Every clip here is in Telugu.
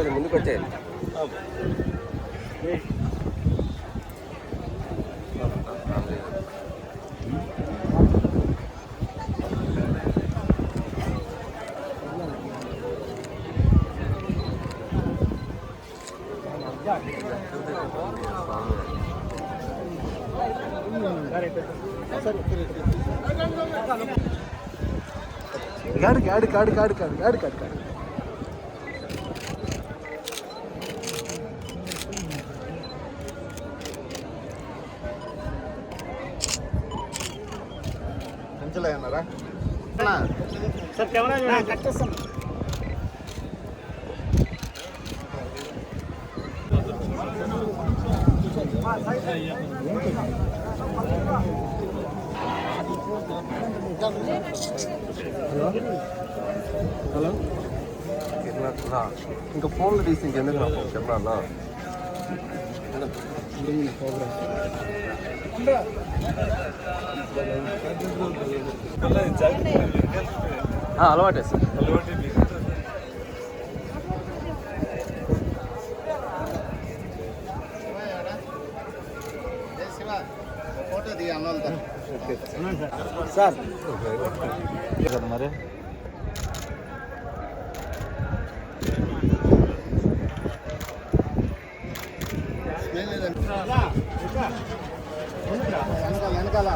కొంచెం ముందుకు వచ్చేయండి. గాడి అన్నారా సార్? కెమెరా కట్టేస్తాను. హలో ఇంకా ఫోన్లో తీసి ఇంకెందుకు నా ఫోన్ కెమెరా అలవాటే సార్. సార్ మరి వెనకాల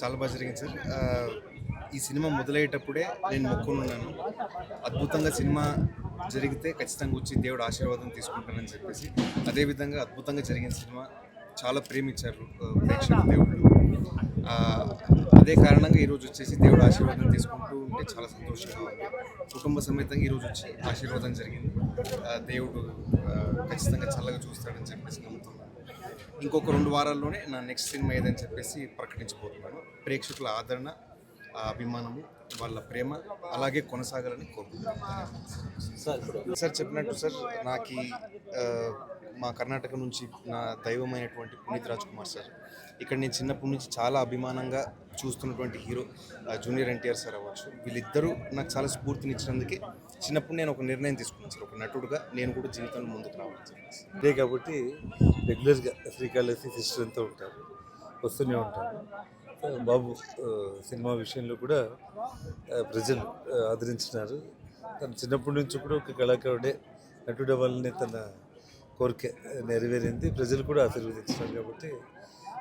చాలా బాగా జరిగింది సార్. ఈ సినిమా మొదలయ్యేటప్పుడే నేను మొక్కున్నాను, అద్భుతంగా సినిమా జరిగితే ఖచ్చితంగా వచ్చి దేవుడు ఆశీర్వాదం తీసుకుంటానని చెప్పేసి. అదేవిధంగా అద్భుతంగా జరిగిన సినిమా చాలా ప్రేమించారు ప్రేక్షకులు, దేవుళ్ళు. అదే కారణంగా ఈరోజు వచ్చేసి దేవుడు ఆశీర్వాదం తీసుకుంటూ ఉంటే చాలా సంతోషంగా ఉంది. కుటుంబ సమేతంగా ఈరోజు వచ్చి ఆశీర్వాదం జరిగింది. దేవుడు ఖచ్చితంగా చల్లగా చూస్తాడని చెప్పేసి నమ్ముతున్నాను. ఇంకొక 2 వారాల్లోనే నా నెక్స్ట్ సినిమా ఏదని చెప్పేసి ప్రకటించబోతున్నాను. ప్రేక్షకుల ఆదరణ, అభిమానము, వాళ్ళ ప్రేమ అలాగే కొనసాగాలని కోరుకుంటున్నాను. సార్ చెప్పినట్టు సార్, నాకు మా కర్ణాటక నుంచి నా దైవమైనటువంటి పునీత్ రాజ్ కుమార్ సార్, ఇక్కడ నేను చిన్నప్పటి నుంచి చాలా అభిమానంగా చూస్తున్నటువంటి హీరో జూనియర్ ఎన్టీఆర్ సార్ అవ్వచ్చు. వీళ్ళిద్దరూ నాకు చాలా స్ఫూర్తినిచ్చినందుకే చిన్నప్పుడు నేను ఒక నిర్ణయం తీసుకున్నాను సార్, ఒక నటుడుగా నేను కూడా జీవితంలో ముందుకు రావాలని చెప్పేసి. అదే కాబట్టి రెగ్యులర్గా శ్రీకాళహస్తి సిస్టర్ అంతా ఉంటారు, వస్తూనే ఉంటారు. బాబు సినిమా విషయంలో కూడా ప్రజలు ఆదరించినారు. తను చిన్నప్పటి నుంచి కూడా ఒక కళాకారుడే, నటుడు అవ్వాలని తన కోరిక నెరవేరింది. ప్రజలు కూడా ఆశీర్వదించినారు కాబట్టి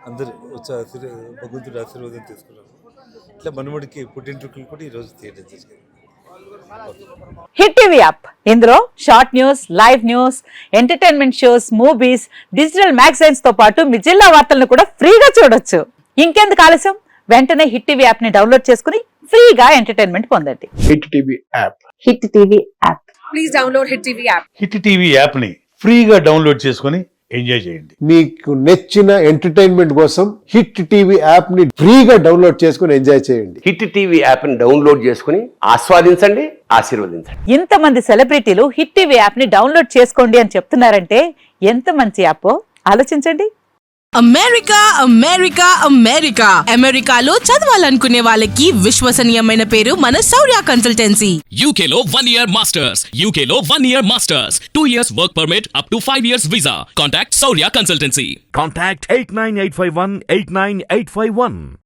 అందరూ వచ్చి భగవంతుడు ఆశీర్వాదం తీసుకున్నారు. ఇట్లా మనవడికి పుట్టింటికలు కూడా ఈరోజు తీయడం జరిగింది. హిట్ టీవీ యాప్, ఇందులో short news, live news, entertainment shows, movies, digital magazines తో పాటు మీ జిల్లా వార్తలను కూడా ఫ్రీగా చూడొచ్చు. ఇంకెందుకు ఆలస్యం, వెంటనే హిట్ టీవీ యాప్ ని డౌన్లోడ్ చేసుకుని ఫ్రీగా ఎంటర్టైన్మెంట్ పొందండి. Hit TV app, hit TV app, please download hit TV app. Hit TV app ని ఫ్రీగా డౌన్లోడ్ చేసుకుని ఎంజాయ్ చేయండి. మీకు నచ్చిన ఎంటర్టైన్మెంట్ కోసం హిట్ టీవీ యాప్ ని ఫ్రీగా డౌన్లోడ్ చేసుకుని ఎంజాయ్ చేయండి. హిట్ టీవీ యాప్ ని డౌన్లోడ్ చేసుకుని ఆస్వాదించండి, ఆశీర్వదించండి. ఇంతమంది సెలబ్రిటీలు హిట్ టీవీ యాప్ ని డౌన్లోడ్ చేసుకోండి అని చెప్తున్నారంటే ఎంత మంచి యాప్ ఆలోచించండి. అమెరికా అమెరికా అమెరికా అమెరికాలో చదవాలనుకునే వాళ్ళకి విశ్వసనీయమైన పేరు మన శౌర్య కన్సల్టెన్సీ. UK లో 1 year masters, UK లో 1 year masters, 2 years work permit up to 5 years visa. Contact Saurya Consultancy. Contact 89851 89851.